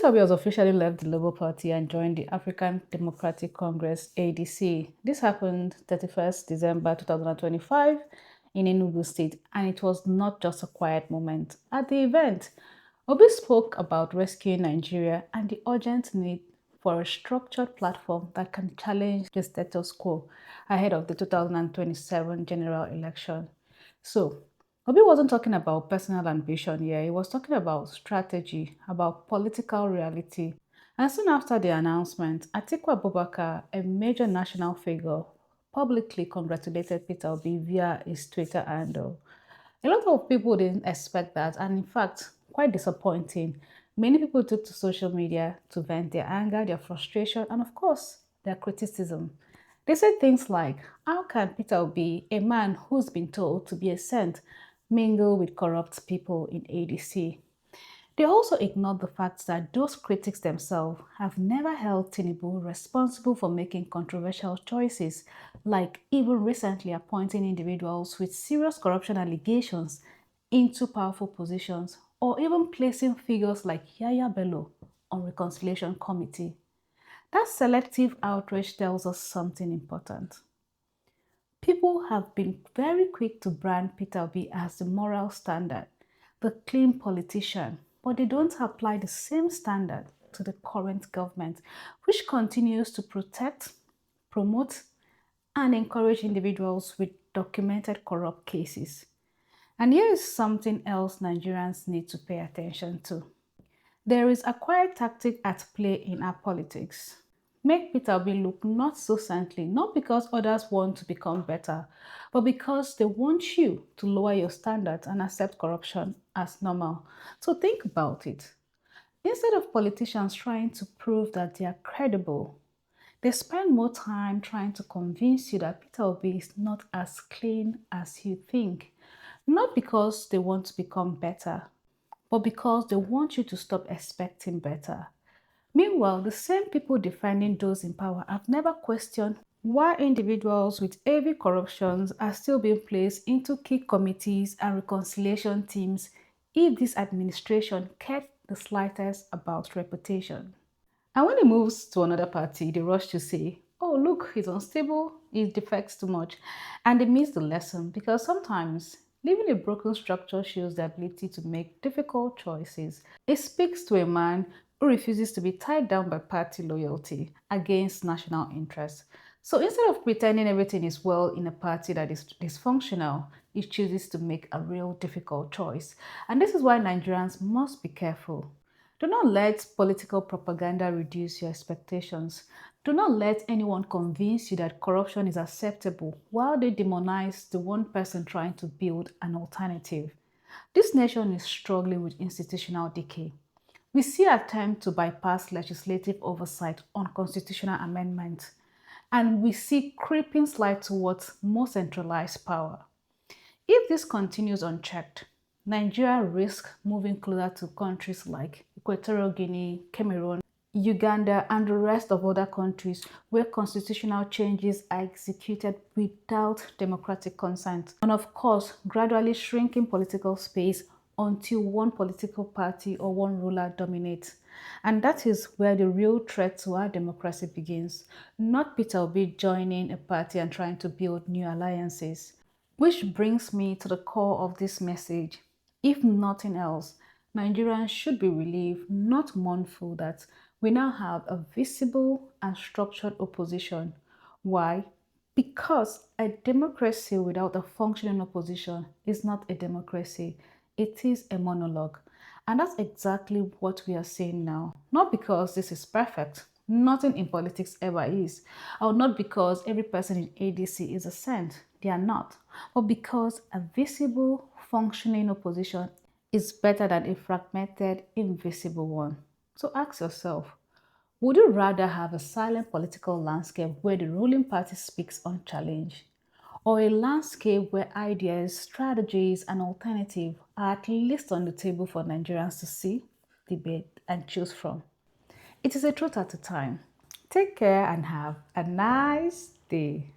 Peter Obi has officially left the Labour Party and joined the African Democratic Congress ADC. This happened 31st December 2025 in Enugu State, and it was not just a quiet moment. At the event, Obi spoke about rescuing Nigeria and the urgent need for a structured platform that can challenge the status quo ahead of the 2027 general election. So, Obi wasn't talking about personal ambition here, he was talking about strategy, about political reality. And soon after the announcement, Atiku Abubakar, a major national figure, publicly congratulated Peter Obi via his Twitter handle. A lot of people didn't expect that, and in fact, quite disappointing. Many people took to social media to vent their anger, their frustration, and of course, their criticism. They said things like, how can Peter Obi, a man who's been told to be a saint, mingle with corrupt people in ADC? They also ignored the fact that those critics themselves have never held Tinubu responsible for making controversial choices, like even recently appointing individuals with serious corruption allegations into powerful positions, or even placing figures like Yaya Bello on Reconciliation Committee. That selective outrage tells us something important. People have been very quick to brand Peter Obi as the moral standard, the clean politician, but they don't apply the same standard to the current government, which continues to protect, promote, and encourage individuals with documented corrupt cases. And here is something else Nigerians need to pay attention to. There is a quiet tactic at play in our politics. Make Peter Obi look not so saintly, not because others want to become better, but because they want you to lower your standards and accept corruption as normal. So think about it. Instead of politicians trying to prove that they are credible, they spend more time trying to convince you that Peter Obi is not as clean as you think. Not because they want to become better, but because they want you to stop expecting better. Meanwhile, the same people defending those in power have never questioned why individuals with heavy corruptions are still being placed into key committees and reconciliation teams if this administration cared the slightest about reputation. And when he moves to another party, they rush to say, oh, look, he's unstable, he defects too much. And they miss the lesson because sometimes leaving a broken structure shows the ability to make difficult choices. It speaks to a man who refuses to be tied down by party loyalty against national interests. So instead of pretending everything is well in a party that is dysfunctional, he chooses to make a real difficult choice. And this is why Nigerians must be careful. Do not let political propaganda reduce your expectations. Do not let anyone convince you that corruption is acceptable while they demonize the one person trying to build an alternative. This nation is struggling with institutional decay. We see attempts to bypass legislative oversight on constitutional amendments, and we see creeping slide towards more centralized power. If this continues unchecked, Nigeria risks moving closer to countries like Equatorial Guinea, Cameroon, Uganda, and the rest of other countries where constitutional changes are executed without democratic consent. And of course, gradually shrinking political space until one political party or one ruler dominates. And that is where the real threat to our democracy begins, not Peter Obi joining a party and trying to build new alliances. Which brings me to the core of this message. If nothing else, Nigerians should be relieved, not mournful, that we now have a visible and structured opposition. Why? Because a democracy without a functioning opposition is not a democracy, it is a monologue. And that's exactly what we are seeing now. Not because this is perfect, nothing in politics ever is, or not because every person in ADC is a saint, they are not, but because a visible, functioning opposition is better than a fragmented, invisible one. So ask yourself, would you rather have a silent political landscape where the ruling party speaks unchallenged, or a landscape where ideas, strategies, and alternatives are at least on the table for Nigerians to see, debate, and choose from? It is a truth at a time. Take care and have a nice day.